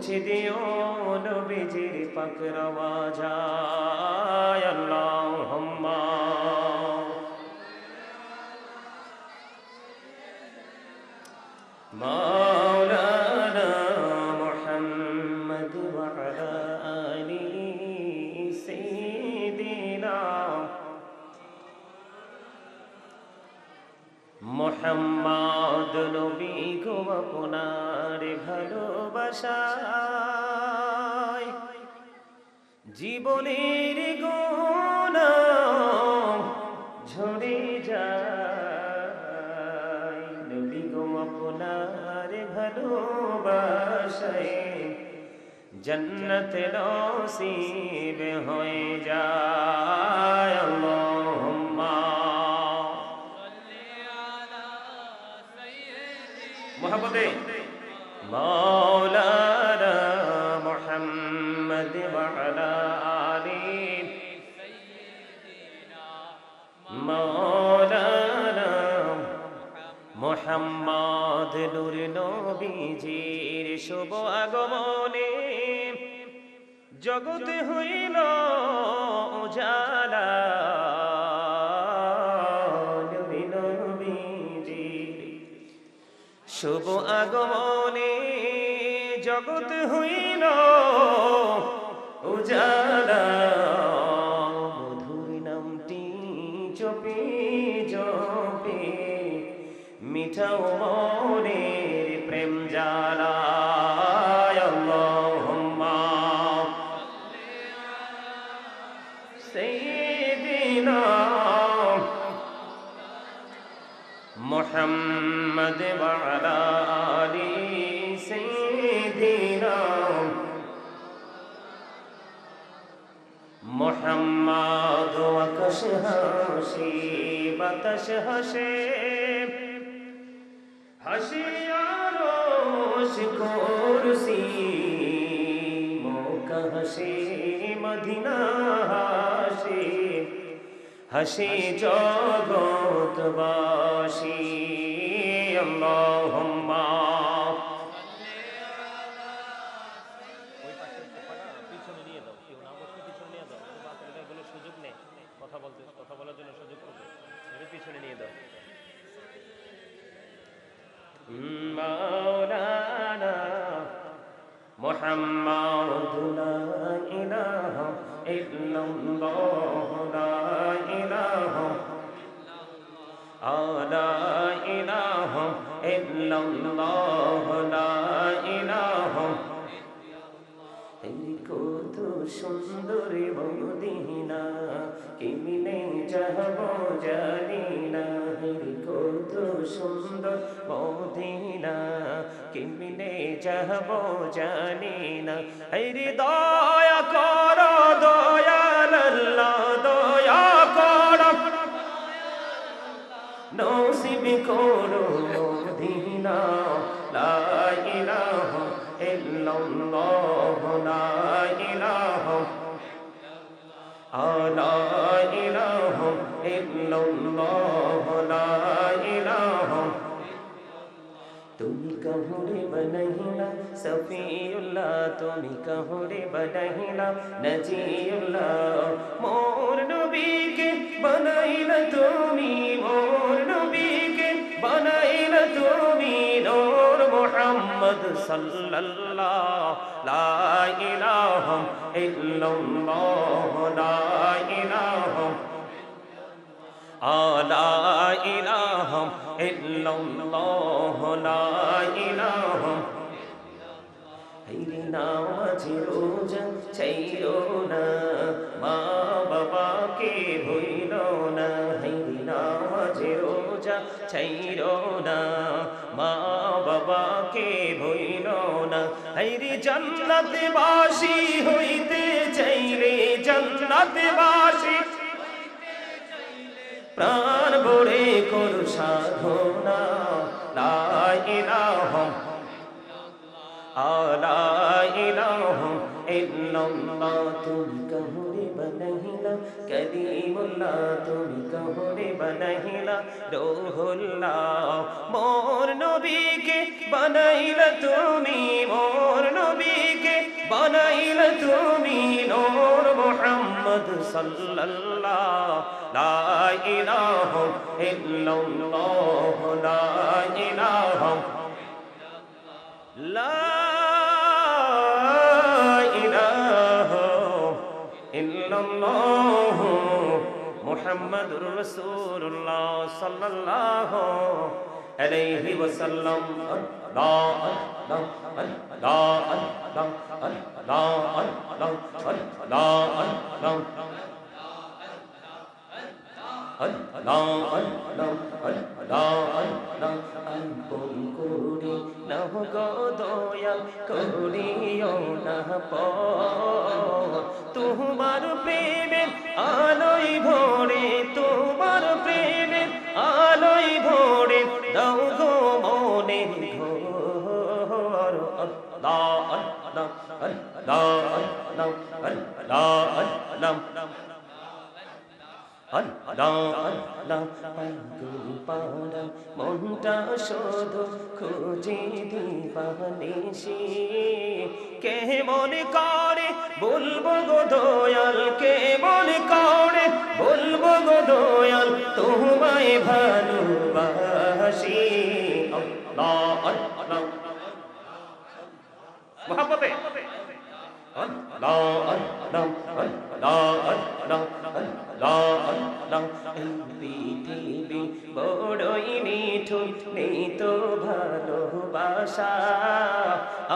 পৌঁছে দিও নবীজির পাক রওজায় আল্লাহুম্মা মাওলানা মুহাম্মদ ওয়া আলা আলি সাইয়্যিদিনা মুহাম্মদ নবী গো আপনার ভালোবাসায় জীবনের গুনাহ ঝরে যায় নবী গো আপনার ভালোবাসায় জান্নাত নসিব হয়ে যায় আল্লাহুম্মা মোহাম্মদে মাওলানা মুহাম্মদ ওয়া আলা আলি মাওলানা মুহাম্মদ নূর নবীজির শুভ আগমনে জগৎ হইল উজালা শুভ আগমনে জগৎ হইল উজালা মধুর নামটি জপে জপে মিঠাও মনের প্রেম জ্বালা আল্লাহুম্মা সাইয়্যিদিনা মুহাম্মদ ওয়া আলা আলি সাইয়্যিদিনা মুহাম্মদ ওয়াকশ হাসি বাতাস হাসে হাসি আরশ কুরসি মক্কা হাসি মদিনা হাসি হাসি জগৎবাসী আল্লাহুম্মা পিছনে নিয়ে দাও কেউ না বসে পিছনে নিয়ে দাও বাচ্চারা এগুলো সুযোগ নেই কথা বলার জন্য সুযোগ করবে এটা পিছনে নিয়ে দাও মাওলানা মুহাম্মাদ লা ইলাহা ইল্লাল্লাহ লা ইলাহা লা ইলাহা ইল্লাল্লাহ লা ইলাহা কত সুন্দর মদিনা কেমনে যাব জানি না কত সুন্দর মদিনা কেমনে যাব জানি না হরি দয়া কর দয়াল আল্লাহ দয়া কর নসিব করো মদিনা লা ইলাহা ইল্লাল্লাহ লা ইলাহা লা ইলাহা ইল্লাল্লাহ লা ইলাহা তুমি কাহুরে বনাইলা সফিউল্লাহ তুমি কাহুরে বনাইলা নজিউল্লাহ মোর নবীকে বনাইলা তুমি মোর নবীকে বনাইলা তুমি নূর মুহাম্মদ সাল্লাল্লাহ লা ইলাহা ইল্লাল্লাহ লা ইলাহা লা ইলাহা ইল্লাল্লাহ লা ইলাহা হাইরে নামাজ রোজা ছাইরো না মা বাবাকে ভুইলো না হাইরে নামাজ রোজা ছাইরো না মা বাবাকে ভুইলো না হাইরে জান্নাতবাসী হইতে চাইলে জান্নাতবাসী প্রাণ ভরে করো সাধনা লা ইলাহা লা ইলাহা ইল্লাল্লাহ তুমি কাহুরে বনাইলা কলিমুল্লাহ তুমি কাহুরে বনাইলা রূহুল্লাহ মোর নবীকে বনাইলা তুমি মোর নবীকে বানাইলে তুমি নূর মুহাম্মদ সাল্লাল্লাহ লা ইলাহা ইল্লাল্লাহ লা ইলাহা লা ইলাহা ইল্লাল্লাহ মুহাম্মাদুর রাসূলুল্লাহ সাল্লাল্লাহু আলাইহি ওয়াসাল্লাম লা লা লা লা তোমার প্রেমের আলোয় ভরে তোমার প্রেমের আলোয় ভরে দাও গো মনে ঘর আল্লাহ আল্লাহ আল্লাহ আল্লাহ আল্লাহ মনটা শুধু খুঁজে দিবানিশি কে মনে করে বলবো গো দয়াল কে মনে করে বলবো গো দয়াল তোমায় ভালোবাসি আল্লাহ আল্লাহ মহব্বতে পৃথিবী বড়ই নিঠুর নেই তো ভালোবাসা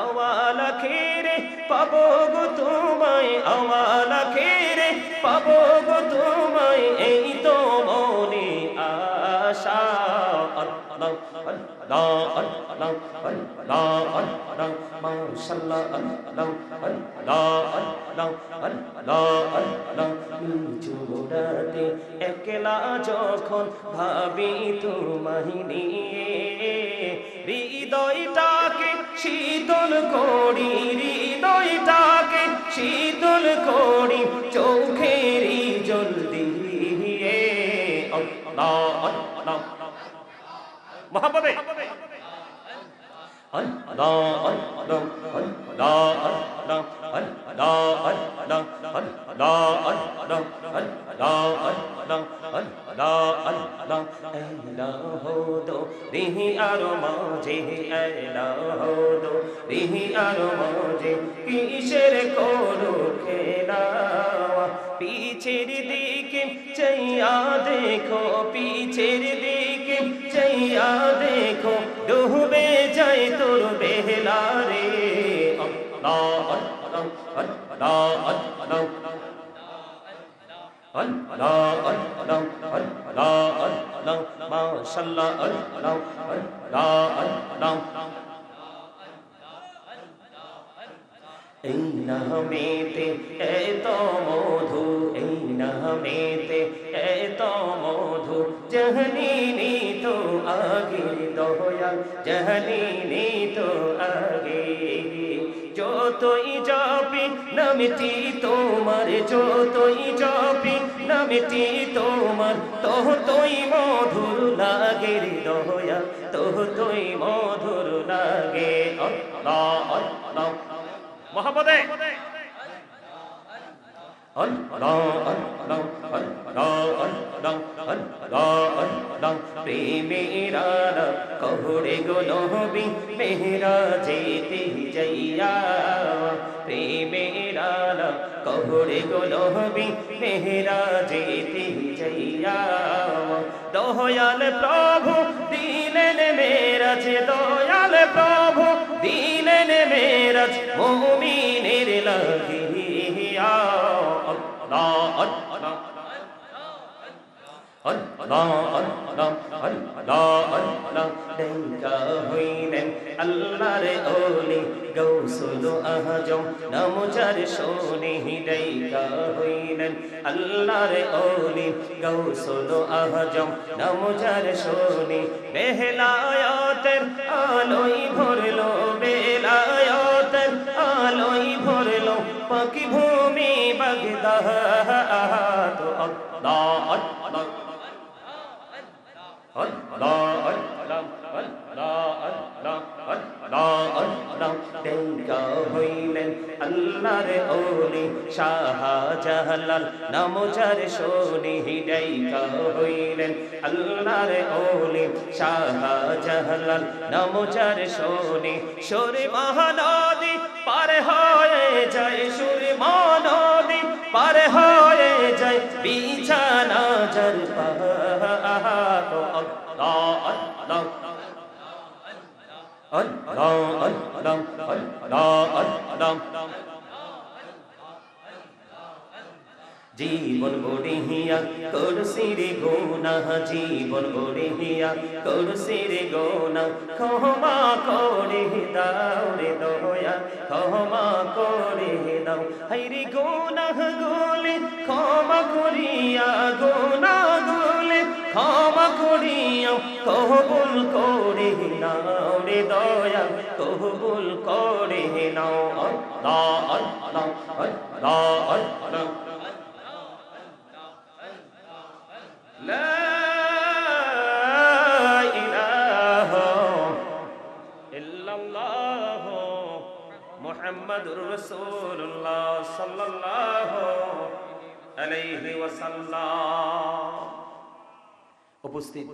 আওয়ালা খেরে পাবো গো তোমায় আওয়ালা খেরে পাবো গো তোমায় এই তো মনে আশা আল্লাহ আল্লাহ আল্লাহ আল্লাহ আল্লাহ মাশাআল্লাহ আল্লাহ আল্লাহ আল্লাহ আল্লাহ আল্লাহ চুরাতে একলা যখন ভাবি তোমায় নিয়ে হৃদয়টাকে শীতল করি হৃদয়টাকে শীতল করি চোখেরই জল দিয়ে আল্লাহ আল্লাহ মহব্বতে আল্লাহ আল্লাহ আল্লাহ আল্লাহ আল্লাহ আল্লাহ আল্লাহ আল্লাহ আল্লাহ আল্লাহ আল্লাহ আল্লাহ আল্লাহ দো রিহি আর মাঝে আল্লাহ দো রিহি আর মাঝে কিসের করো খেলা পিছের দিকে চাইয়া দেখো পিছের দিকে চাইয়া দেখো ডুবে যায় তোর বেলা রে আল্লাহ আল্লাহ আল্লাহ আল্লাহ আল্লাহ আল্লাহ আল্লাহ আল্লাহ মাশাআল্লাহ আল্লাহ আল্লাহ আল্লাহ এই নামেতে এত মধু এই নামেতে এত মধু জাহানি তো আগে দয়াল জাহানি তো আগে যতই যাবি নামটি তোমার যতই যাবি নামটি তোমার ততই মধুর লাগে রে দয়াল ততই মধুর লাগে আল্লাহ আল্লাহ মহব্বতে প্রেমেরা কহরে গো নবী মেহরা যেতে যাইয়া প্রেমেরা কহরে গো নবী মেহরা যেতে যাইয়া দয়াল প্রভু দিলেন মেরাজ দয়াল প্রভু দিলেন মেরাজ মুমিনের লাগিয়া আল্লাহ আল্লাহ আল্লাহ আল্লাহ আল্লাহ আল্লাহ দেখা হইলেন আল্লাহর ওলি গৌসুল আজম নাম যার শোনে দেখা হইলেন আল্লাহর ওলি গৌসুল আজম নাম যার শোনে বেলায়াতের আলোয় ভরলো বেলায়াতের আলোয় ভরলো পাকি ভূমি বাগদাদ আল্লাহ আল্লাহ দেখা হইলেন আল্লাহর ওলি শাহজালাল নাম যার শুনি ডাইকা হইলেন আল্লাহর ওলি শাহজালাল নাম যার শুনি সুরে মহানদী পার হয়ে যায় সুরে মহানদী পার হয়ে যায় বিছানা যার পাহাড় আল্লাহ আল্লাহ Allah, Allah, Allah, Allah. জীবন গড়িয়া করছি রে গোনা জীবন গড়িয়া করছি রে গোনা ক্ষমা করে দাও রে দয়া ক্ষমা করে দাও হাই রে গোনা গুলি ক্ষমা করিয়া গোনা গুলি ক্ষমা করিয়া কবুল করে নাও রে দয়া কবুল করে নাও আল্লাহ আল্লাহ আল্লাহ আল্লাহ لا إله إلا الله محمد رسول الله صلى الله عليه وسلم উপস্থিত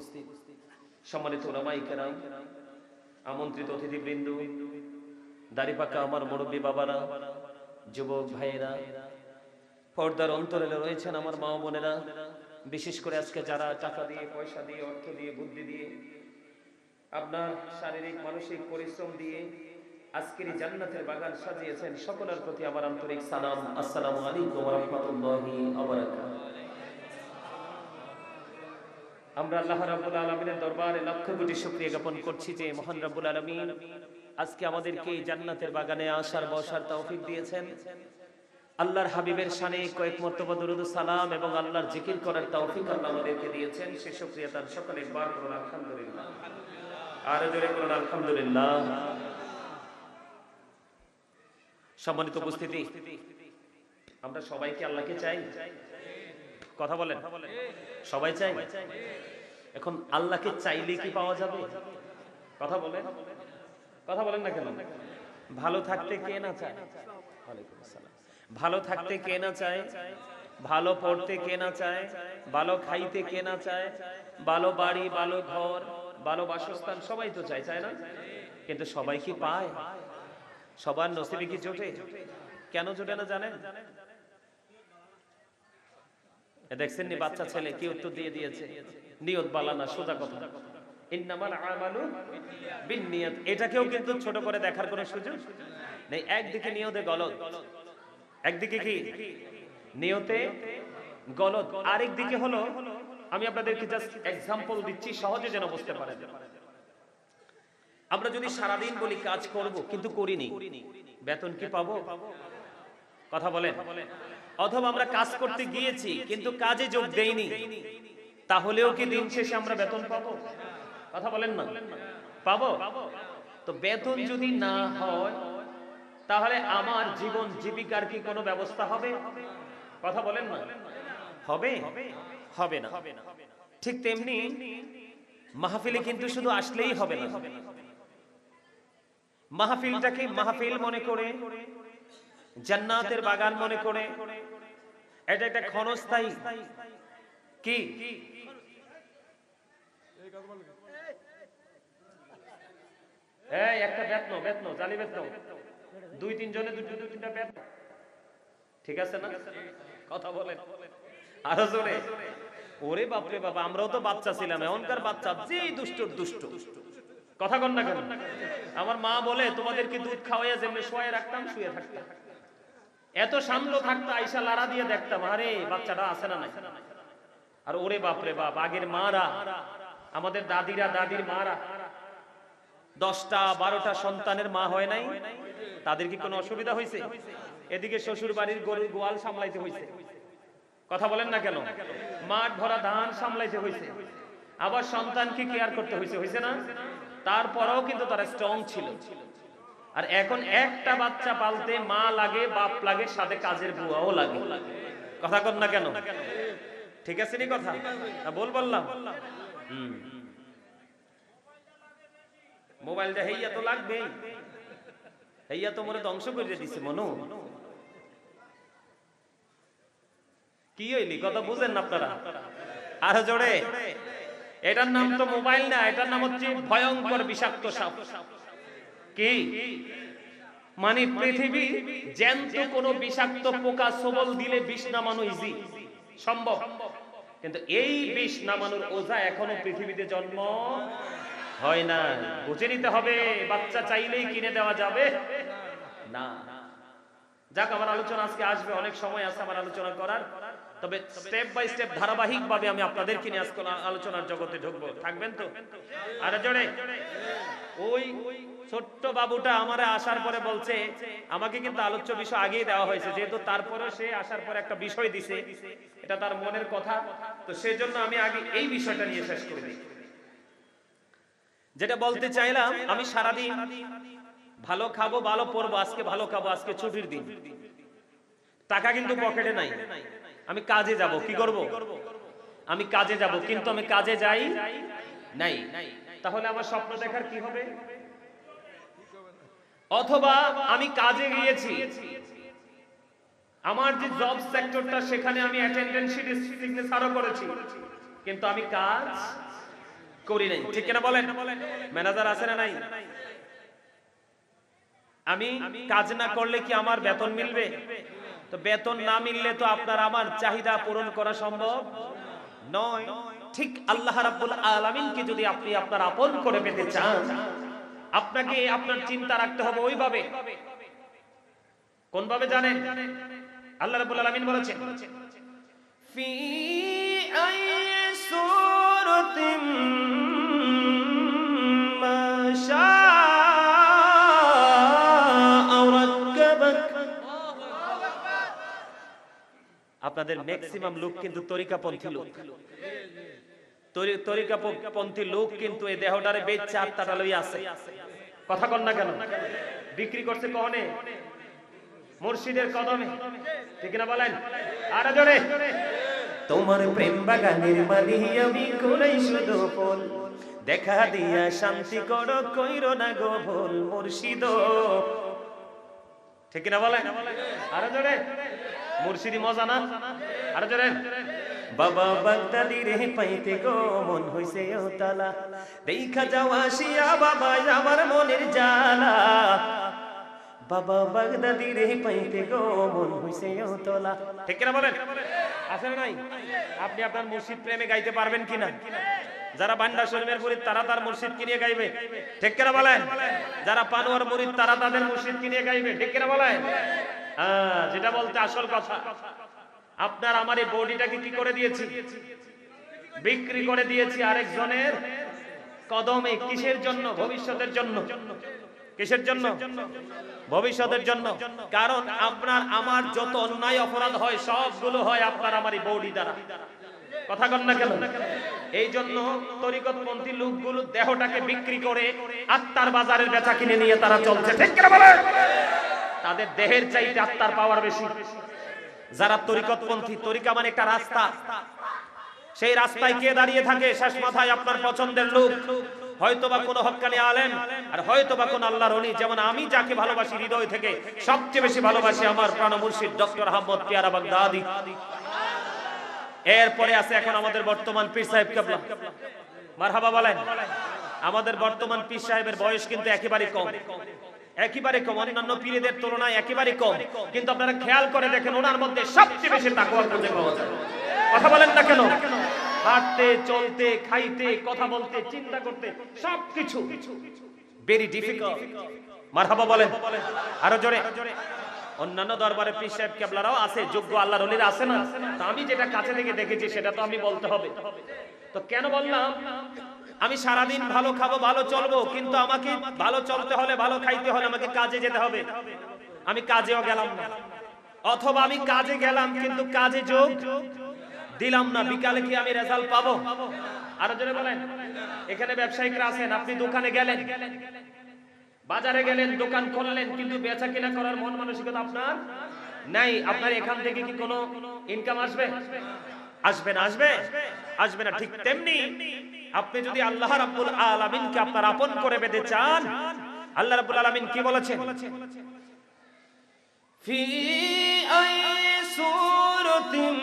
সম্মানিত উলামায়ে কেরাম আমন্ত্রিত অতিথিবৃন্দ দাড়িপাকা আমার মুরব্বী বাবারা যুবক ভাইয়েরা পর্দার অন্তরে রয়েছেন আমার মা বোনেরা বিশেষ করে আজকে যারা টাকা দিয়ে পয়সা দিয়ে অর্থ দিয়ে বুদ্ধি দিয়ে আপনার শারীরিক মানসিক পরিশ্রম দিয়ে আজকের এই জান্নাতের বাগান সাজিয়েছেন সকলের প্রতি আমার আন্তরিক সালাম আসসালামু আলাইকুম ওয়া রাহমাতুল্লাহি ওয়া বারাকাতুহু আমরা আল্লাহ রাব্বুল আলামিনের দরবারে লক্ষ কোটি শুকরিয়া জ্ঞাপন করছি যে মহান রাব্বুল আলামিন আজকে আমাদেরকে এই জান্নাতের বাগানে আসার বসার তৌফিক দিয়েছেন আল্লাহর হাবিবের শানে কয়েক মর্তবা দরুদ ও সালাম এবং আল্লাহর জিকির করার তৌফিক আল্লাহ আমাদেরকে দিয়েছেন সে শুকরিয়া তার সকলে একবার করুন আলহামদুলিল্লাহ আর জোরে করুন আলহামদুলিল্লাহ সম্মানিত উপস্থিতি আমরা সবাইকে আল্লাহকে চাই কথা বলেন সবাই চাই এখন আল্লাহকে চাইলে কি পাওয়া যাবে কথা বলেন না কেন ভালো থাকতে কে না চায় ওয়ালাইকুম আসসালাম ভালো থাকতে কে না চায় ভালো পড়তে কে না চায় ভালো খাইতে কে না চায় ভালো বাড়ি ভালো ঘর ভালো বাসস্থান সবাই তো চায় চায় না কিন্তু সবাই কি পায় সবার নসিবে কি জোটে কেন জোটে না জানেন দেখছেন নি বাচ্চা ছেলে কি উত্তর দিয়ে দিয়েছে নিয়ত বালানা সোজা কথা ইন্নামাল আমালু বিন্নিয়াত এটাকেও কিন্তু ছোট করে দেখার কোনো সুযোগ নেই একদিকে নিয়তে গলত একদিকে কি নিয়তে গলত আরেক দিকে হলো আমি আপনাদেরকে জাস্ট এক্সাম্পল দিচ্ছি সহজে যেন বুঝতে পারেন আমরা যদি সারা দিন বলি কাজ করব কিন্তু করিনি বেতন কি পাবো কথা বলেন অথবা আমরা কাজ করতে গিয়েছি কিন্তু কাজে যোগ দেইনি তাহলেও কি দিন শেষে আমরা বেতন পাবো কথা বলেন না পাবো তো বেতন যদি না হয় তাহলে আমার জীবন জীবিকার কি কোনো ব্যবস্থা হবে কথা বলেন না হবে হবে না ঠিক তেমনি মাহফিলে কিন্তু শুধু আসলেই হবে না মাহফিলটাকে মাহফিল মনে করে জান্নাতের বাগান মনে করে এটা একটা ক্ষণস্থায়ী কি এই একটা বেতন জালি বেতন দুই তিন জনে দুই তিনটা বেতন ঠিক আছে না কথা বলেন আরো জোরে ওরে বাপরে বাবা আমরাও তো বাচ্চা ছিলাম এখনকার বাচ্চা যে দুষ্ট কথা কন না কেন আমার মা বলে তোমাদেরকে দুধ খাওয়াইয়া যেমনি শোয়ে রাখতাম শুয়ে থাকতাম এত শান্ত থাকতো আইসা লারা দিয়ে দেখতাম আরে বাচ্চাটা আছে না নাই আর ওরে বাপরে বাপ আগের মারা আমাদের দাদির মারা 10টা 12টা সন্তানের মা হয় নাই তাদের কি কোনো অসুবিধা হয়েছে এদিকে শ্বশুর বাড়ির গরুর গোয়াল সামলাইতে হয়েছে কথা বলেন না কেন মাঠ ভরা ধান সামলাইতে হয়েছে আবার সন্তানকে কেয়ার করতে হয়েছে না তারপরেও কিন্তু তারা স্ট্রং ছিল আর এখন একটা বাচ্চা পালতে মা লাগে বাপ লাগে সাথে কাজের বুয়াও লাগে কথা কন না কেন ঠিক আছে নি কথা বললাম মোবাইলটা হেইয়া তো লাগবেই হেইয়া তো মনে ধ্বংস করে দিছে মনো কি হইলি, কথা বুঝেন না আপনারা? আরো জোরে। এটার নাম তো মোবাইল না, এটার নাম হচ্ছে ভয়ঙ্কর বিষাক্ত সাপ। কি মানে পৃথিবী জ্যান্ত কোন বিষাক্ত পোকা সবল দিলে বিষ নামানো ইজি সম্ভব, কিন্তু এই বিষ নামানোর ওঝা এখনো পৃথিবীতে জন্ম হয় না। বুঝে নিতে হবে, বাচ্চা চাইলেই কিনে দেওয়া যাবে না। যাক, আমার আলোচনা আজকে আসবে, অনেক সময় আছে আমার আলোচনা করার, তবে স্টেপ বাই স্টেপ ধারাবাহিক ভাবে আমি আপনাদেরকে নিয়ে আজকে আলোচনার জগতে ঢুকবো। থাকবেন তো? আরে জোরে। ওই ছোট্ট বাবুটা আমারে আসার পরে বলছে আমাকে কিন্তু আলোচ্য বিষয় আগেই দেওয়া হয়েছে, যেহেতু তারপরে সে আসার পরে একটা বিষয় দিছে, এটা তার মনের কথা, তো সেজন্য আমি আগে এই বিষয়টা নিয়ে শেষ করে দিই। যেটা বলতে চাইলাম, আমি সারাদিন ভালো খাবো, ভালো পড়বো, আজকে ভালো খাবো, আজকে ছুটির দিন, টাকা কিন্তু পকেটে নাই, আমি কাজে যাব। কি করব? আমি কাজে যাব, কিন্তু আমি কাজে যাই নাই, তাহলে আমার স্বপ্ন দেখার কি হবে? অথবা আমি কাজে গিয়েছি, আমার যে জব সেক্টরটা সেখানে আমি অ্যাটেন্ডেন্স সিগনেচারও করেছি, কিন্তু আমি কাজ করি নাই। ঠিক কিনা বলেন? ম্যানেজার আছে না নাই? আমি কাজ না করলে কি আমার বেতন মিলবে? তো বেতন না মিললে তো আপনার আমার চাহিদা পূরণ করা সম্ভব নয়। ঠিক আল্লাহ রাব্বুল আলামিনকে যদি আপনি আপনার আপন করে পেতে চান, আপনাকে আপনার চিন্তা রাখতে হবে ওইভাবে। কোন ভাবে জানেন? আল্লাহ রাব্বুল আলামিন বলেছেন, ফি আইয়ি সূরাতিন মা শাআ রাক্কাবাক। আপনাদের ম্যাক্সিমাম লোক কিন্তু তরিকাপন্থী লোক, তরিকাপন্থী লোক কিন্তু এই দেহটারে বেচে আত্মাটা লইয়া আছে। কথা কন না কেন? বিক্রি করছে কহনে? মুর্শিদের কদমে। ঠিক না বলেন? আরে জোরে। তোমার প্রেম বাগানের মালি আমি কোলাই শুধু ফুল, দেখা দিয়া শান্তি করো, কইরো না গো ভুল মুর্শিদ। ঠিক না বলেন? আরে জোরে। মুর্শিদি মজা না? আরে জোরে। বাবা বাগদাদি রে পাইতে গো মন হইছে ওতালা, দেখা যাও আসিয়া বাবা আমার মনের জ্বালা। বাবা বাগদাদি রে পাইতে গো মন হইছে ওতালা। ঠিক না বলেন? আছে না নাই? আপনি আপনার মুর্শিদ প্রেমে গাইতে পারবেন কিনা? যারা বান্ডা শরীফের মুরিদ তারা তার মুর্শিদ কে নিয়ে গাইবে। ঠিক কিনা বলেন? যারা পানোয়ার মুরিদ তারা তাদের মুর্শিদ কে নিয়ে গাইবে। ঠিক কিনা বলেন? যেটা বলতে আসল কথা, আপনার আমার এই বডিটাকে কি করে দিয়েছি? বিক্রি করে দিয়েছি আরেকজনের কদমে। কিসের জন্য? ভবিষ্যতের জন্য। কিসের জন্য? ভবিষ্যতের জন্য। কারণ আপনার আমার যত অন্যায় অপরাধ হয় সবগুলো হয় আপনার আমার এই বডি দ্বারা। কথা কন না কেন? এই জন্য তরিকতপন্থী লোকগুলো দেহটাকে বিক্রি করে আত্মার বাজারের বেচা কিনে নিয়ে তারা চলছে। ঠিক কিনা বলেন? তাদের দেহের চাইতে আত্মার পাওয়ার বেশি। যারা তরিকতপন্থী, তরিকা মানে একটা রাস্তা, সেই রাস্তায় কে দাঁড়িয়ে থাকে? শেষ মাথায় আপনার পছন্দের লোক, হয়তোবা কোনো হক্কানি আলেম, আর হয়তোবা কোন আল্লাহর ওলি। যেমন আমি যাকে ভালোবাসি হৃদয় থেকে, সবচেয়ে বেশি ভালোবাসি আমার প্রাণ মুর্শিদ ডক্টর আহমদ পিয়ারা বাগদাদি। এরপরে আছে এখন আমাদের বর্তমান পীর সাহেব কেবলা। মারহাবা বলেন। আমাদের বর্তমান পীর সাহেবের বয়স কিন্তু একেবারে কম, একেবারে কম, অন্যান্য পীরদের তুলনায় একেবারে কম। কিন্তু আপনারা খেয়াল করে দেখেন ওনার মধ্যে সবচেয়ে বেশি তাকওয়া খুঁজে পাওয়া যায়। কথা বলেন না কেন? হাঁটতে, চলতে, খাইতে, কথা বলতে, চিন্তা করতে, সবকিছু ভেরি ডিফিকাল্ট। মারহাবা বলেন। আরো জোরে। অন্যান্য দরবারে পীর সাহেব কেবলারাও আছে, যোগ্য আল্লাহর ওলিরা আছে না? তা আমি যেটা কাছে থেকে দেখেছি সেটা তো আমি বলতে হবে। তো কেন বললাম? আমি সারাদিন ভালো খাবো, ভালো চলবো, কিন্তু আমাকে ভালো চলতে হলে, ভালো খাইতে হলে আমাকে কাজে যেতে হবে। আমি কাজেও গেলাম না, অথবা আমি কাজে গেলাম কিন্তু কাজে যোগ দিলাম না, বিকালে কি আমি রেজাল্ট পাবো? আরো জোরে বলেন। এখানে ব্যবসায়িকরা আছেন, আপনি দোকানে গেলেন, বাজারে গেলেন, দোকান করলেন, কিন্তু বেচা কিনা করার মন মানসিকতা আপনার নাই। আপনার এখান থেকে কি কোনো ইনকাম আসবে? আসবে না? আসবে? আসবে না। ঠিক তেমনি আপনি যদি আল্লাহ রাব্বুল আলামিনকে আপনার আপন করে পেতে চান, আল্লাহ রাব্বুল আলামিন কি বলেছেন? ফি আইয়ি সূরাতিন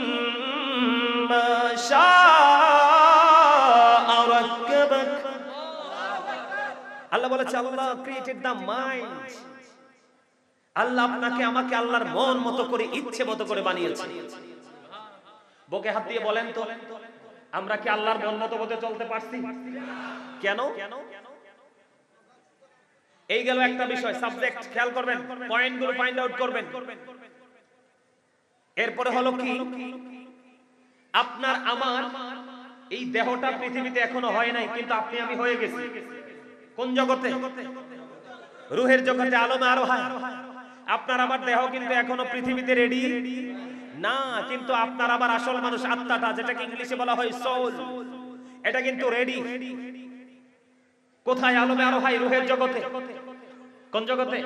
বলেছে আল্লাহ ক্রিয়েটেড দ্য মাইন্ড, আল্লাহ আপনাকে আমাকে আল্লাহর মন মতো করে ইচ্ছে মতো করে বানিয়েছে। বুকে হাত দিয়ে বলেন তো, আমরা কি আল্লাহর মন মতো মতো চলতে পারছি? কেন? এই গেল একটা বিষয়, সাবজেক্ট খেয়াল করবেন, পয়েন্টগুলো ফাইন্ড আউট করবেন। এরপরে হলো কি, আপনার আমার এই দেহটা পৃথিবীতে এখনো হয় নাই, কিন্তু আপনি আমি হয়ে গেছি। কোন জগতে? রূহের জগতে, আলমে আরোহা। আপনার আমার দেহ কিন্তু এখনো পৃথিবীতে রেডি না, কিন্তু আপনার আবার আসল মানুষ আত্মাটা, যেটাকে ইংলিশে বলা হয় সোল, এটা কিন্তু রেডি। কোথায়? আলমে আরোহায়, রূহের জগতে। কোন জগতে?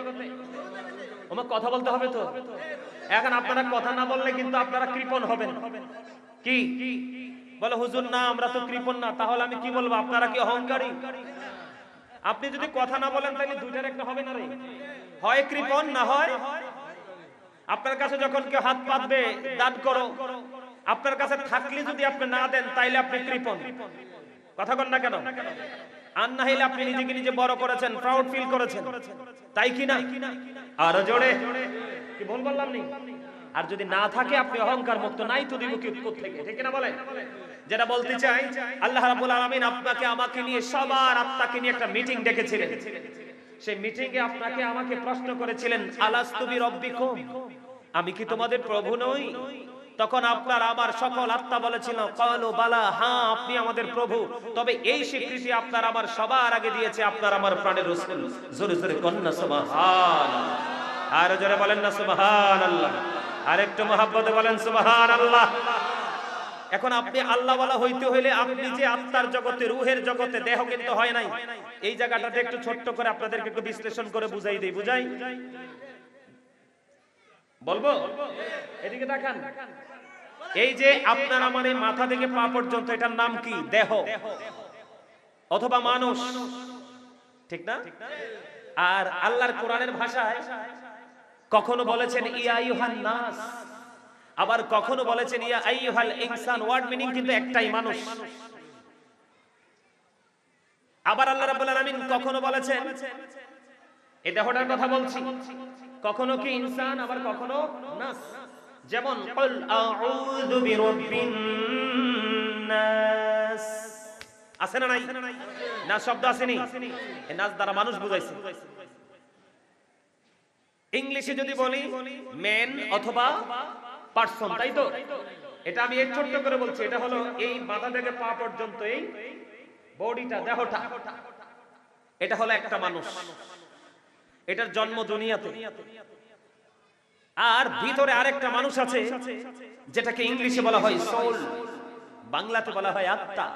আমার কথা বলতে হবে তো। এখন আপনারা কথা না বললে কিন্তু আপনারা কৃপণ হবেন। কি বলে হুজুর, না আমরা তো কৃপণ না। তাহলে আমি কি বলবো? আপনারা কি অহংকারী? আপনি যদি কথা না বলেন তাহলে দুইটার একটা হবে না রে, হয় কৃপণ না হয়। আপনার কাছে যখন কেউ হাত পাতবে, দান করো, আপনার কাছে থাকলে যদি আপনি না দেন তাইলে আপনি কৃপণ। কথা বল না কেন? আর না হইলে আপনি নিজেকে নিজে বড় করেছেন, প্রাউড ফিল করেছেন, তাই কি না? আরো জোরে, কি ভুল বললাম নি? আর যদি না থাকে আপনি অহংকার মুক্ত, নাই তো দিব কি থেকে, ঠিক না বলেন? যেটা বলতে চাই, আল্লাহ রাব্বুল আলামিন আপনাকে আমাকে নিয়ে, সবার আত্মাকে নিয়ে একটা মিটিং ডেকেছিলেন। সেই মিটিং এ আপনাকে আমাকে প্রশ্ন করেছিলেন, আলাস্তু বিরব্বিকুম, আমি কি তোমাদের প্রভু নই? তখন আপনার আমার সকল আত্মা বলেছিল, ক্বালু বালা, হ্যাঁ আপনি আমাদের প্রভু। তবে এই স্বীকৃতি আপনার আমার সবার আগে দিয়েছে আপনার আমার প্রাণের রাসূল। জোরে জোরে কন্না সুবহানাল্লাহ। আর জোরে বলেন না সুবহানাল্লাহ। আরেকটু মহব্বতে বলেন সুবহানাল্লাহ। এখন আপনি আল্লাহ ওয়ালা হইতে হইলে আপনি যে আত্মার জগতে, রূহের জগতে, দেহ কিন্তু হয় নাই। এই জায়গাটাতে একটু ছোট্ট করে আপনাদেরকে একটু বিশ্লেষণ করে বুঝাই দেই। বুঝাই বলবো? এদিকে তাকান। এই যে আপনার আমার এই মাথা থেকে পা পর্যন্ত, এটার নাম কি? দেহ অথবা মানুষ, ঠিক না? আর আল্লাহর কোরআনের ভাষায় কখনো বলেছেন ইয়া আইয়ুহান নাস, আবার কখনো বলেছেন ইয়া আইয়ুহাল ইনসান। ওয়ার্ড মিনিং কিন্তু একটাই, মানুষ। আবার আল্লাহ রাব্বুল আলামিন কখনো বলেছেন, এই দেহটার কথা বলছি, কখনো কি ইনসান, আবার কখনো নাস। যেমন কুল আউযু বিরাব্বিন নাস, আছে না নাই? নাস শব্দ আসেনি? এই নাস দ্বারা মানুষ বুঝাইছে। ইংলিশে যদি বলি ম্যান অথবা পারসন, তাই তো? এটা আমি এক ছোট্ট করে বলছি, এটা হলো এই মাথা থেকে পা পর্যন্ত এই বডিটা, দেহটা, এটা হলো একটা মানুষ। এটার জন্ম দুনিয়াতে। আর ভিতরে আরেকটা মানুষ আছে, যেটাকে ইংলিশে বলা হয় সোল, বাংলাতে বলা হয় আত্মা।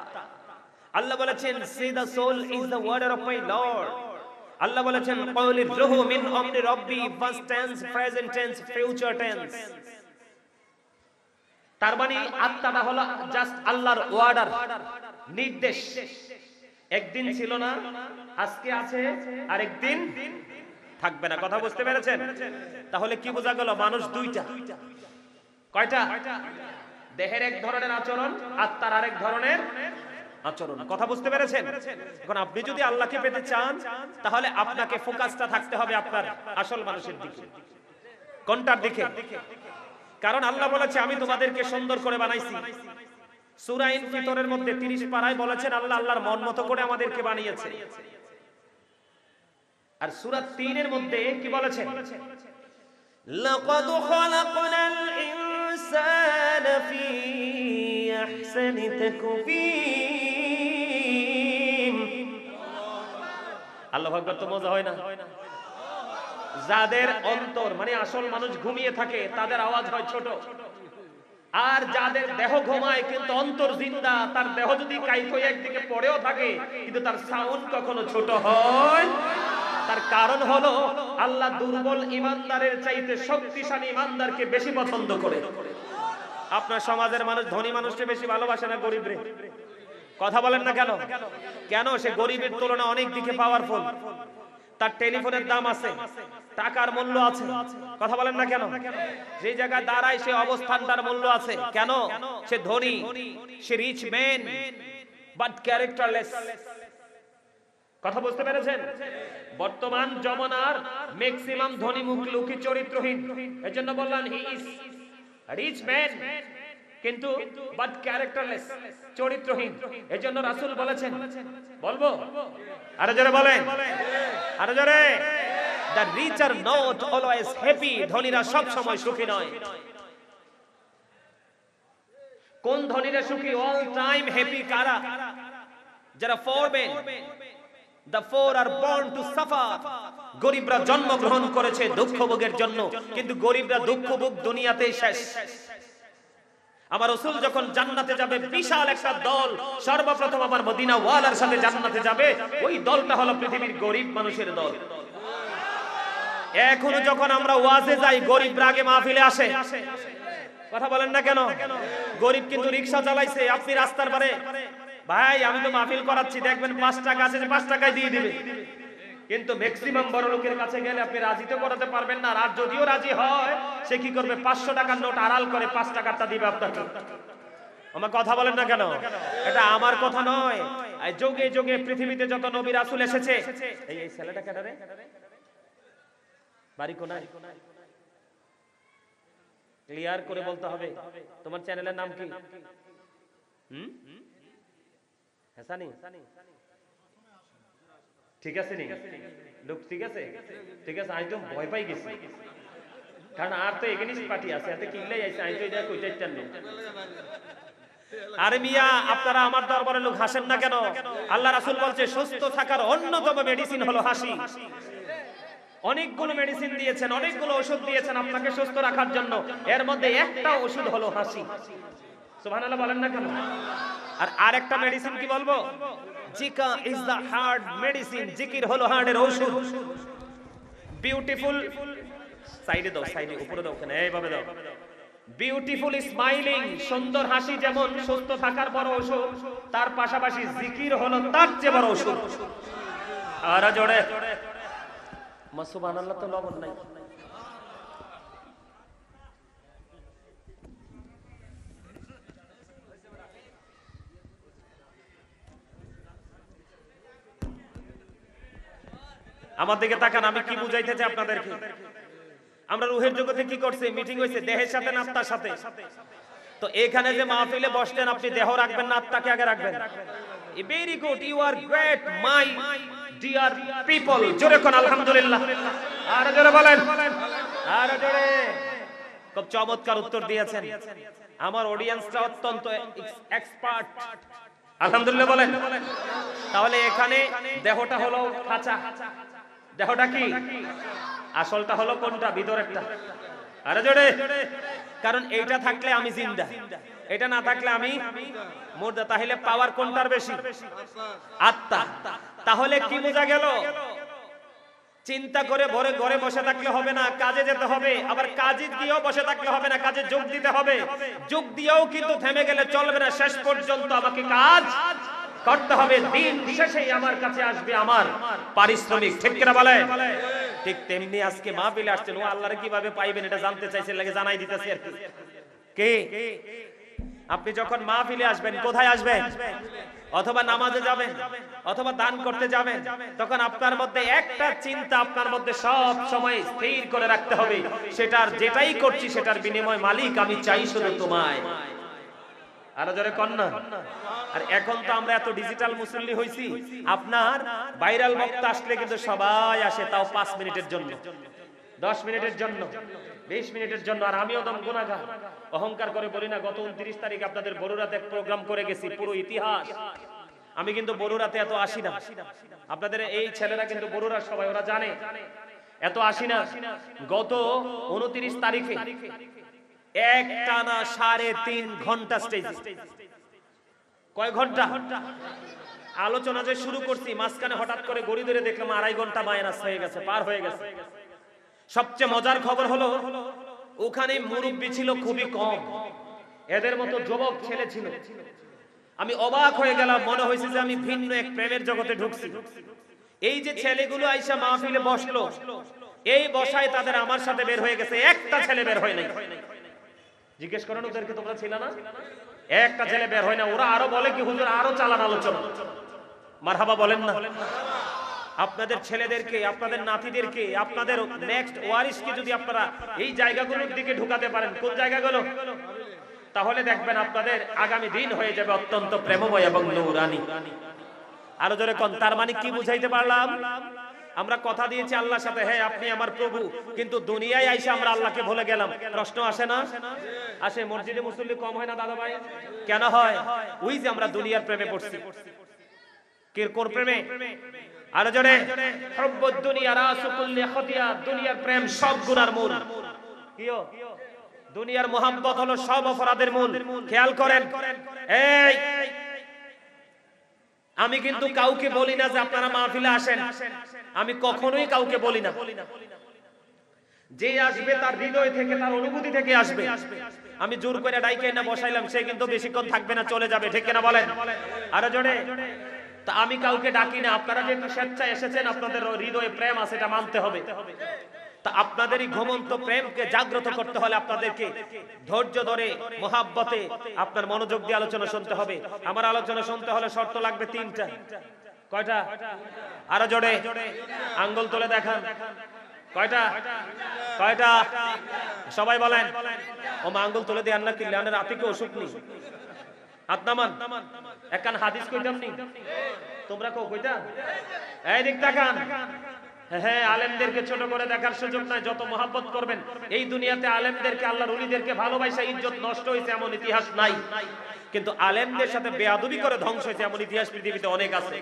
আল্লাহ বলেছেন, say the soul is the word of my lord. আল্লাহ বলেছেন, ক্বাউলির রূহু মিন আমরি রাব্বি, first tense, present tense, future tense. তার মানে আত্মাটা হলো জাস্ট আল্লাহর অর্ডার, নির্দেশ। একদিন ছিল না, আজকে আছে, আর একদিন থাকবে না। কথা বুঝতে পেরেছেন? তাহলে কি বোঝা গেল? মানুষ দুইটা। কয়টা? দেহের এক ধরনের আচরণ, আত্মার আরেক ধরনের আচরণ। কথা বুঝতে পেরেছেন? এখন আপনি যদি আল্লাহকে পেতে চান, তাহলে আপনাকে ফোকাসটা থাকতে হবে আপনার আসল মানুষের দিকে। কোনটার দিকে? কারণ আল্লাহ বলেছে, আমি তোমাদেরকে সুন্দর করে বানাইছি। সূরা ইনফিতরের মধ্যে 30 পারায় বলেছেন, আল্লাহ আল্লাহর মন মতো করে আমাদেরকে বানিয়েছে। আর সূরা 3 এর মধ্যে কি বলেছেন? লাকাদ খালাকনাল ইনসানা ফি আহসানি তাকওয়িম। আল্লাহু আকবার। তো মজা হয় না? যাদের অন্তর মানে আসল মানুষ ঘুমিয়ে থাকে, তাদের আওয়াজ হয় ছোট। আর যাদের দেহ ঘুমায় কিন্তু অন্তর জিন্দা, তার দেহ যদি কাইফই একদিকে পড়েও থাকে, কিন্তু তার সাউন্ড কখনো ছোট হয়। তার কারণ হলো আল্লাহ দুর্বল ইমানদারের চাইতে শক্তিশালী ইমানদারকে বেশি পছন্দ করে। আপনার সমাজের মানুষ ধনী মানুষকে বেশি ভালোবাসে না গরিবরে? কথা বলেন না কেন? কেন? সে গরিবের তুলনায় অনেক দিকে পাওয়ারফুল। তার টেলিফোনের দাম আছে, টাকার মূল্য আছে। কথা বলেন না কেন? যে জায়গায় দাঁড়ায় সে অবস্থানটার মূল্য আছে। কেন? সে ধনী, সে রিচ ম্যান, বাট ক্যারেক্টারলেস। কথা বুঝতে পেরেছেন? বর্তমান জমানার ম্যাক্সিমাম ধনী মুখ লোকই চরিত্রহীন। এজন্য বললাম হি ইজ রিচ ম্যান কিন্তু বাট ক্যারেক্টারলেস, চরিত্রহীন। এজন্য রাসূল বলেছেন, বলবো আরো জোরে বলেন, আরো জোরে, the rich are not always happy, ধনীরা সব সময় সুখী নয়। কোন ধনীরা সুখী? অল টাইম হ্যাপি কারা? যারা ফরবেন, the four are born to suffer, গরিবরা জন্মগ্রহণ করেছে দুঃখ ভোগের জন্য, কিন্তু গরিবরা দুঃখ ভোগ দুনিয়াতেই শেষ। আমার রাসূল যখন জান্নাতে যাবে, বিশাল একটা দল সর্বপ্রথম আমার মদিনা ওয়ালার সাথে জান্নাতে যাবে, ওই দলটা হলো পৃথিবীর গরিব মানুষের দল। এখনো যখন আমরা ওয়াজে যাই, গরিবরা আগে মাহফিলে আসে। কথা বলেন না কেন? গরিব কিন্তু রিকশা চালাইছে, আপনি রাস্তার পারে, ভাই আমি তো মাহফিল করাচ্ছি, দেখবেন 5 টাকা আছে, 5 টাকায় দিয়ে দিবে। কিন্তু ম্যাক্সিমাম বড় লোকের কাছে গেলে আপনি রাজি তো করাতে পারবেন না। আর যদিও রাজি হয়, সে কি করবে? 500 টাকার নোট আড়াল করে 5 টাকাটা দিবে আপনাকে। আমার কথা বলেন না কেন? এটা আমার কথা নয়। এই যুগে যুগে পৃথিবীতে যত নবী রাসূল এসেছে, এই ছেলেটা কেন রে? বাড়ি কোনায়? ক্লিয়ার করে বলতে হবে। তোমার চ্যানেলের নাম কি? হাসানি? ঠিক আছে নি লোক? ঠিক আছে, ঠিক আছে। আমি তো ভয় পাই গেছি, কারণ আর তো এগেনিস্ট পার্টি আছে, এতে কিনলেই আইছে। আমি তো এটা কইটাই টানলো। আরে মিয়া, আপনারা আমার দরবারে লোক হাসেন না কেন? আল্লাহ রাসূল বলছে সুস্থ থাকার অন্যতম মেডিসিন হলো হাসি। অনেকগুলো মেডিসিন দিয়েছেন, অনেকগুলো ওষুধ দিয়েছেন আপনাকে সুস্থ রাখার জন্য, এর মধ্যে একটা ওষুধ হলো হাসি। সুবহানাল্লাহ বলেন না কেন? আর আরেকটা মেডিসিন কি বলবো? জিকা ইজ দা হার্ট মেডিসিন, জিকির হলো হার্টের ওষুধ। বিউটিফুল, সাইডে দাও, সাইডে, উপরে দাও, ওখানে এইভাবে দাও। বিউটিফুল স্মাইলিং, সুন্দর হাসি যেমন সুস্থ থাকার বড় ওষুধ, তার পাশাপাশি জিকির হলো তার চেয়ে বড় ওষুধ। আর জোরে সুবহানাল্লাহ, তো লবণ নাই। আমার দিকে তাকান, আমি কি বুঝাইতে চাই আপনাদেরকে। আমরা রুহের জগতে কি করছি? মিটিং হইছে দেহের সাথে না আত্মার সাথে? তো এখানে যে মাহফিলে বসলেন, আপনি দেহ রাখবেন না আত্মাকে আগে রাখবেন? Very good, you are great my dear people. জোরে কোন আলহামদুলিল্লাহ, আর জোরে বলেন, আর জোরে। খুব চমৎকার উত্তর দিয়েছেন। আমার অডিয়েন্সটা অত্যন্ত এক্সপার্ট, আলহামদুলিল্লাহ বলেন। তাহলে এখানে দেহটা হলো খাঁচা, দেহটা কি? আসলটা হলো কোনটা? ভিতরেরটা। আরে জোরে, কারণ এইটা থাকলে আমি জিন্দা, এটা না থাকলে আমি মুর্দা। তাহলে পাওয়ার কোনটার বেশি? আত্মা। তাহলে কি বোঝা গেল? চিন্তা করে ভরে ঘরে বসে থাকলে হবে না, কাজে যেতে হবে। আবার কাজে গিয়েও বসে থাকলে হবে না, কাজে যোগ দিতে হবে। যোগ দিয়েও কিন্তু থেমে গেলে চলবে না, শেষ পর্যন্ত আমাকে কাজ করতে হবে। দিন শেষেই আমার কাছে আসবে আমার পারিশ্রমিক। ঠিক কিনা বলেন? ঠিক তেমনি আজকে মাহফিলে আসছেন, ও আল্লাহরে কিভাবে পাইবেন এটা জানতে চাইছেন, লাগে জানাই দিতেছি আর কি। কে আপনি যখন মাহফিলে আসবেন, কোথায় আসবেন? অথবা নামাজে যাবেন, অথবা দান করতে যাবেন, তখন আপনার মধ্যে একটা চিন্তা আপনার মধ্যে সব সময় স্থির করে রাখতে হবে, সেটার যেটাই করছি সেটার বিনিময় মালিক আমি চাই শুধু তোমায়। আরো জোরে কন্যা। আর এখন তো আমরা এত ডিজিটাল মুসল্লি হইছি, আপনার ভাইরাল বক্তা আসলে কিন্তু সবাই আসে, তাও 5 মিনিটের জন্য, 10 মিনিটের জন্য, 20 মিনিটের জন্য। আর আমিও দম গুনাহগার, অহংকার করে বলি না। গত 29 তারিখ আপনাদের বড়ুরাতে এক প্রোগ্রাম করে গেছি, পুরো ইতিহাস। আমি কিন্তু বড়ুরাতে এত আসি না, আপনাদের এই ছেলেরা কিন্তু বড়ুরা সবাই ওরা জানে, এত আসি না। গত 29 তারিখে একটানা 3.5 ঘন্টা স্টেজ। কয় ঘন্টা আলোচনা যে শুরু করছি, মাঝখানে হঠাৎ করে ঘড়ি ধরে দেখলাম 2.5 ঘন্টা মাইনাস হয়ে গেছে, পার হয়ে গেছে। সবচেয়ে মজার খবর হলো ওখানে মুরব্বি ছিল খুবই কম, এদের মতো যুবক ছেলে ছিল। আমি অবাক হয়ে গেলাম, মনে হয়েছে যে আমি ভিন্ন এক প্রেমের জগতে ঢুকছি। এই যে ছেলেগুলো আইসা মাহফিলে বসলো, এই বসায় তাদের আমার সাথে বের হয়ে গেছে, একটা ছেলে বের হয় নাই। জিজ্ঞেস করেন ওদেরকে, তোমরা ছিল না? একটা ছেলে বের হয় না। ওরা আরো বলে কি হুজুর আরো চালান আলোচনা। মারহাবা বলেন না? আপনাদের ছেলেদেরকে, আপনাদের নাতিদেরকে, আপনাদের নেক্সট ওয়ারিসকে যদি আপনারা এই জায়গাগুলোর দিকে ঢুকাতে পারেন, কোন জায়গাগুলো, তাহলে দেখবেন আপনাদের আগামী দিন হয়ে যাবে অত্যন্ত প্রেমময় এবং নূরানি। আরো জোরে কোন, তার মানে কি বুঝাইতে পারলাম? আমরা কথা দিয়েছি আল্লাহর সাথে, হ্যাঁ আপনি আমার প্রভু, কিন্তু দুনিয়ায় আইসা আমরা আল্লাহকে ভুলে গেলাম। প্রশ্ন আসে না? আসে। মসজিদে মুসল্লি কম হয় না দাদা ভাই? কেন হয়? ওই যে আমরা দুনিয়ার প্রেমে পড়ছি। কে কোন প্রেমে? আরো জোরে, হুব্বুদ দুনিয়া রাসু কুল্লি খতিয়া, দুনিয়ার প্রেম সব গুনার মূল। কিও? দুনিয়ার মোহাব্বত হলো সব অপরাধের মূল। খেয়াল করেন, এই আমি কিন্তু কাউকে বলি না যে আপনারা মাহফিলে আসেন, আমি কখনোই কাউকে বলি না। যে আসবে তার হৃদয় থেকে, তার অনুভূতি থেকে আসবে। আমি জোর করে ডাইকে না বসাইলাম, সে কিন্তু বেশিক্ষণ থাকবে না, চলে যাবে, ঠিক কিনা বলেন? আরো জোরে, তা আমি কাউকে ডাকি না। আপনারা যেহেতু স্বেচ্ছায় এসেছেন, আপনাদের হৃদয়ে প্রেম আছে, এটা মানতে হবে। তা আপনাদের এই ঘুমন্ত প্রেমকে জাগ্রত করতে হলে আপনাদেরকে ধৈর্য ধরে মোহাব্বতে আপনার মনোযোগ দিয়ে আলোচনা শুনতে হবে। আমার আলোচনা শুনতে হলে শর্ত লাগবে 3টা। কয়টা? আরো জোরে আঙ্গুল তুলে দেখান। কয়টা? কয়টা? সবাই বলেন। ও মা আঙ্গুল তুলে দেন না, কিল্লানে রাতে কি অসুখ নেই? হাত নামান। একখান হাদিস কইতাম নি, তোমরা কইতা? এই দিক তাকান। হ্যাঁ, আলেমদেরকে ছোট করে দেখার সুযোগ নাই। যত মহব্বত করবেন, এই দুনিয়াতে আলেমদেরকে, আল্লাহর ওলিদেরকে ভালোবাসা ইজ্জত নষ্ট হয়েছে এমন ইতিহাস নাই, কিন্তু আলেমদের সাথে বেয়াদবি করে ধ্বংস হয়েছে এমন ইতিহাস পৃথিবীতে অনেক আছে।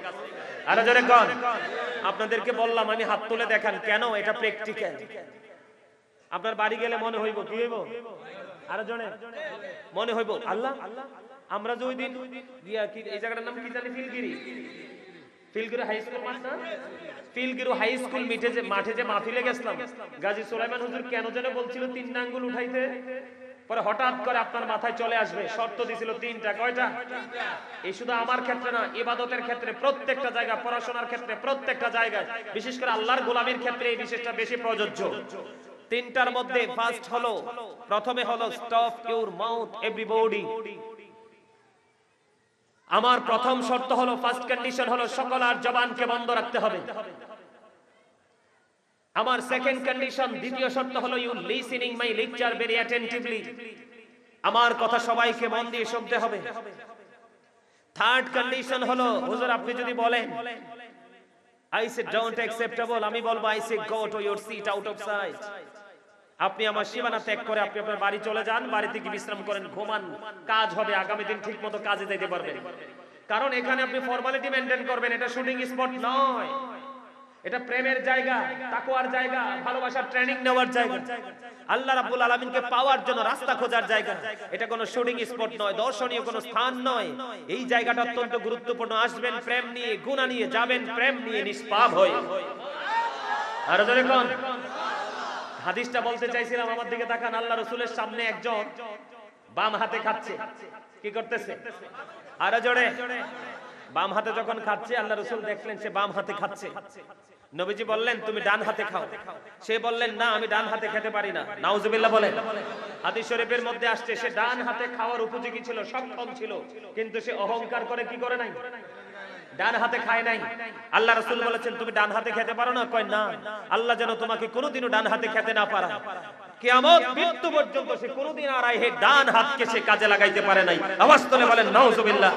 আরো জোরে কোন। আপনাদেরকে বললাম আমি হাত তুলে দেখান, কেন? এটা প্র্যাকটিক্যাল। আপনার বাড়ি গেলে মনে হইব, কি হইব? আরো জোরে মনে হইব, আল্লাহ আমরা যে ওই দিন এই জায়গাটার নাম কি জানি, ফিলগিরি হাই স্কুল মাঠ না? ফিলগিরি হাই স্কুল মাঠে যে মাহফিলে গেছিলাম, গাজী সুলাইমান হুজুর কেন যেন বলছিল 3 আঙ্গুল উঠাইতে, পরে হঠাৎ করে আপনার মাথায় চলে আসবে, শর্ত দিছিল 3টা। কয়টা? এই শুধু আমার ক্ষেত্রে না, ইবাদতের ক্ষেত্রে, প্রত্যেকটা জায়গা, পড়াশোনার ক্ষেত্রে, প্রত্যেকটা জায়গায়, বিশেষ করে আল্লাহর গোলামীর ক্ষেত্রে এই বিশেষটা বেশি প্রযোজ্য। 3টার মধ্যে ফার্স্ট হলো, প্রথমে হলো স্টপ ইউর মাউথ এভরিবডি। আমার প্রথম শর্ত হলো, ফার্স্ট কন্ডিশন হলো সকলের জবানকে বন্ধ রাখতে হবে। আমার সেকেন্ড কন্ডিশন, দ্বিতীয় শর্ত হলো, you listening my lecture very attentively. আমার কথা সবাইকে মন দিয়ে শুনতে হবে। থার্ড কন্ডিশন হলো, হুজুর আপনি যদি বলেন আই সে ডোন্ট অ্যাকসেপ্টেবল, আমি বলবো I say go to your seat out of sight. আপনি আমার সীমানা ত্যাগ করে আপনি আপনার বাড়ি চলে যান, বাড়িতে গিয়ে বিশ্রাম করেন, ঘুমান, কাজ হবে, আগামী দিন ঠিক মতো কাজে যেতে পারবেন। কারণ এখানে আপনি ফর্মালিটি মেইনটেইন করবেন, এটা শুটিং স্পট নয়, এটা প্রেমের জায়গা, তাকওয়ার জায়গা, ভালোবাসার ট্রেনিং নেওয়ার জায়গা, আল্লাহ রাব্বুল আলামিনকে পাওয়ার জন্য রাস্তা খোঁজার জায়গা। এটা কোনো শুটিং স্পট নয়, দর্শনীয় কোনো স্থান নয়। এই জায়গাটা অত্যন্ত গুরুত্বপূর্ণ। আসবেন প্রেম নিয়ে, গুনাহ নিয়ে, যাবেন প্রেম নিয়ে, নিষ্পাপ হয়ে। আর জোরে কোন। হাদিসটা বলতে চাইছিলাম, আমার দিকে তাকান। আল্লাহ রাসূলের সামনে একজন বাম হাতে খাচ্ছে। কি করতেছে? আর জোরে। বাম হাতে যখন খাচ্ছে, আল্লাহ রাসূল দেখলেন সে বাম হাতে খাচ্ছে। নবীজি বললেন তুমি ডান হাতে খাও। সে বললেন না, আমি ডান হাতে খেতে পারি না। নাউজুবিল্লাহ বলেন। হাদিস শরীফের মধ্যে আসছে সে ডান হাতে খাওয়ার উপযোগী ছিল, সক্ষম ছিল, কিন্তু সে অহংকার করে কি করে নাই? ডান হাতে খায় নাই। আল্লাহ রাসূল বলেছেন তুমি ডান হাতে খেতে পারো না? কয় না, আল্লাহ যেন তোমাকে কোনোদিনও ডান হাতে খেতে না পারে। কিয়ামত মৃত্যু পর্যন্ত সে কোনোদিন আর এই ডান হাতকে সে কাজে লাগাইতে পারে নাই। আওয়াজ তুলে বলেন নাউজুবিল্লাহ।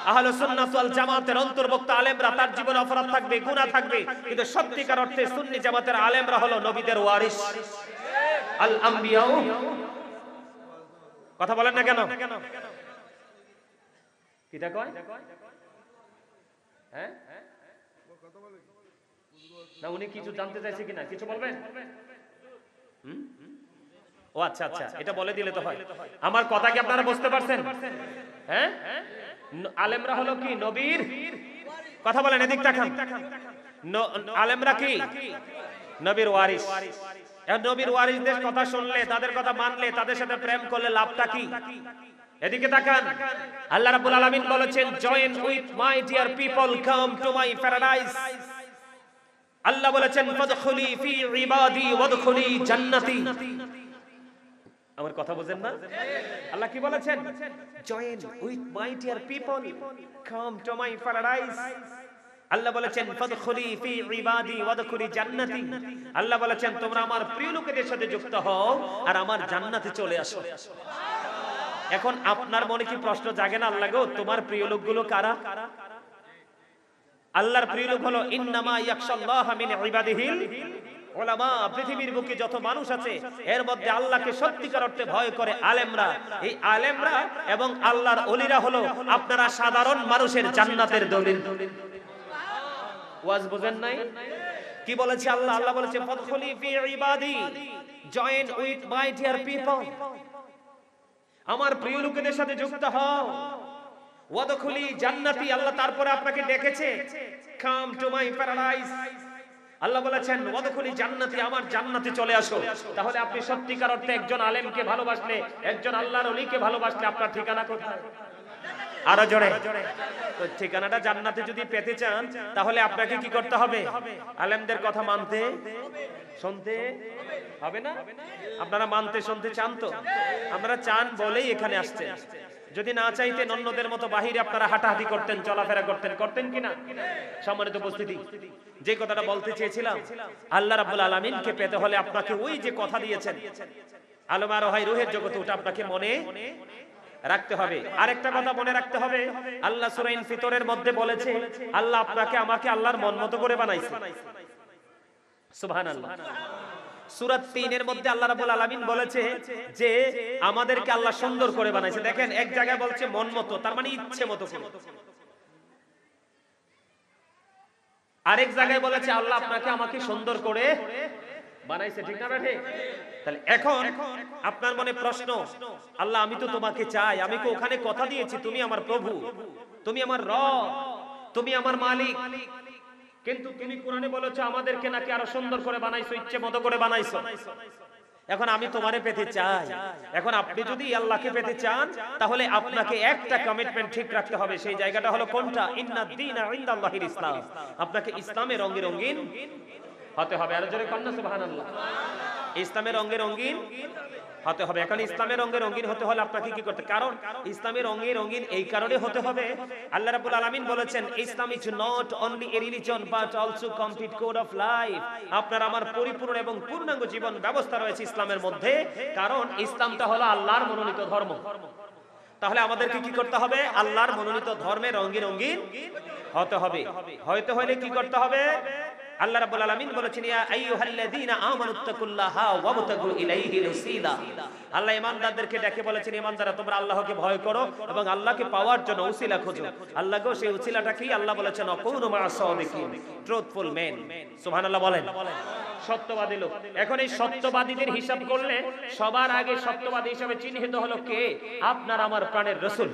আহলে সুন্নাত ওয়াল জামাতের অন্তর্ভুক্ত আলেমরা, তার জীবনে অপরাধ থাকবে, গুনাহ থাকবে, কিন্তু সত্যিকার অর্থে সুন্নি জামাতের আলেমরা হলো নবীদের ওয়ারিস, আল আম্বিয়া। কথা বলেন না কেন? কিটা কয়? হ্যাঁ না, উনি কিছু জানতে চাইছে কিনা, কিছু বলবেন? ও আচ্ছা আচ্ছা, এটা বলে দিলে তো হয়। আমার কথা কি আপনারা বুঝতে পারছেন? হ্যাঁ, আলেমরা হলো কি? নবীর। কথা বলেন, এদিক তাকান। আলেমরা কি? নবীর ওয়ারিস। নবীর ওয়ারিসদের কথা শুনলে, তাদের কথা মানলে, তাদের সাথে প্রেম করলে লাভটা কি? এদিকে তাকান। আল্লাহ রাব্বুল আলামিন বলেছেন join with my dear people, come to my paradise. আল্লাহ বলেছেন ফাদখুলি ফি ইবাদি ওয়াদখুলি জান্নাতি। আমার কথা বুঝেন না? আল্লাহ কি বলেছেন? Join with my dear people, come to my paradise. আল্লাহ বলেছেন ফাদখুলি ফি ইবাদি ওয়াদখুলি জান্নাতি, আল্লাহ বলেছেন তোমরা আমার প্রিয় লোকেদের সাথে যুক্ত হও আর আমার জান্নাতে চলে আসো। এখন আপনার মনে কি প্রশ্ন জাগে না, আল্লাহ গো তোমার প্রিয় লোকগুলো কারা? আল্লাহর প্রিয় লোক হলো ইন্নামা ইয়াখশাল্লাহ মিন ইবাদিহিল উলামা। পৃথিবীর বুকে যত মানুষ আছে এর মধ্যে আল্লাহকে সত্যিকার অর্থে ভয় করে আলেমরা। এই আলেমরা এবং আল্লাহর ওলিরা হলো আপনারা সাধারণ মানুষের জান্নাতের দলিল। ওয়াজ বুঝেন নাই? কি বলেছে আল্লাহ? আল্লাহ বলেছে ফাদখুলি ফি ইবাদি, join with my dear people, আমার প্রিয় লোকেদের সাথে যুক্ত হও। ওয়াদখুলি জান্নাতি, আল্লাহ তারপরে আপনাকে ডেকেছে কাম টু মাই প্যারাডাইস। আল্লাহ বলেছেন ওয়াদখুলি জান্নাতি, আমার জান্নাতে চলে আসো। তাহলে আপনি সত্যিকার অর্থে একজন আলেমকে ভালোবাসলে, একজন আল্লাহর ওলিকে ভালোবাসলে আপনার ঠিকানা কোথায়? আরো জোরে। তো ঠিকানাটা জান্নাতে যদি পেতে চান তাহলে আপনাকে কি করতে হবে? আলেমদের কথা মানতে শুনতে হবে না? আপনারা মানতে শুনতে চান তো? আপনারা চান বলেই এখানে আসছেন। যদি না চাইতেন অন্যদের মতো বাহিরে আপনারা হাঁটাহাঁটি করতেন, চলাফেরা করতেন, করতেন কিনা? সম্মানিত উপস্থিতি, যে কথাটা বলতে চেয়েছিলাম, আল্লাহ রাব্বুল আলামিনকে পেতে হলে আপনাকে ওই যে কথা দিয়েছেন আলম আরোহাই রুহের জগতে, ওটা আপনাকে মনে রাখতে হবে। আরেকটা কথা মনে রাখতে হবে, আল্লাহ সূরা ইনফিতরের মধ্যে বলেছে আল্লাহ আপনাকে আমাকে আল্লাহর মন মতো করে বানাইছে। সুবহানাল্লাহ। সূরা ৩ এর মধ্যে আল্লাহ রাব্বুল আলামিন বলেছে যে আমাদেরকে আল্লাহ সুন্দর করে বানাইছে। দেখেন এক জায়গায় বলছে মন মতো, তার মানে ইচ্ছে মতো করে। আরেক জায়গায় বলেছে আল্লাহ আপনাকে আমাকে সুন্দর করে বানাইছে। ঠিক না বেঠে? তাহলে এখন আপনার মনে প্রশ্ন, আল্লাহ আমি তো তোমাকে চাই, আমি তো ওখানে কথা দিয়েছি তুমি আমার প্রভু, তুমি আমার রব, তুমি আমার মালিক, কিন্তু তুমি কোরআনে বলেছো আমাদেরকে নাকি আরো সুন্দর করে বানাইছো, ইচ্ছে মতো করে বানাইছো। এখন আমি তোমারে পেতে চাই। এখন আপনি যদি আল্লাহকে পেতে চান তাহলে আপনাকে একটা কমিটমেন্ট ঠিক রাখতে হবে। সেই জায়গাটা হলো কোনটা? ইন্নাদ দীনা ইনদাল্লাহিল ইসলাম। আপনাকে ইসলামের রঙে রঙিন হতে হবে। আর জোরে কন্না সুবহানাল্লাহ। ইসলামের রঙে রঙিন হতে হবে। এখন ইসলামের রঙে রঙিন হতে হলে আপনাকে কি করতে? কারণ ইসলামের রঙে রঙিন এই কারণে হতে হবে, আল্লাহ রাব্বুল আলামিন বলেছেন ইসলাম is not only a religion but also complete code of life. আপনার আমার পরিপূর্ণ এবং পূর্ণাঙ্গ জীবন ব্যবস্থা রয়েছে ইসলামের মধ্যে, কারণ ইসলামটা হলো আল্লাহর মনোনীত ধর্ম। তাহলে আমাদেরকে কি করতে হবে? আল্লাহর মনোনীত ধর্মে রঙে রঙিন হতে হবে। হয়তো হলে কি করতে হবে? আল্লাহ রাব্বুল আলামিন বলেছেন ইয়া আইয়ুহাল্লাযীনা আমানুত্তাকুল্লাহা ওয়াবতাগু ইলাইহিল ওসিলা। আল্লাহ ঈমানদারদেরকে ডেকে বলেছেন ঈমানদাররা তোমরা আল্লাহকে ভয় করো এবং আল্লাহকে পাওয়ার জন্য ওসিলা খোঁজো। আল্লাহ গো সেই ওসিলাটা কি? আল্লাহ বলেছেন আকুনু মা'আস সাদিকিন, ট্রুথফুল মেন। সুবহানাল্লাহ বলেন। সত্যবাদী লোক। এখন এই সত্যবাদীদের হিসাব করলে সবার আগে সত্যবাদী হিসেবে চিহ্নিত হলো কে? আপনার আমার প্রাণের রাসূল।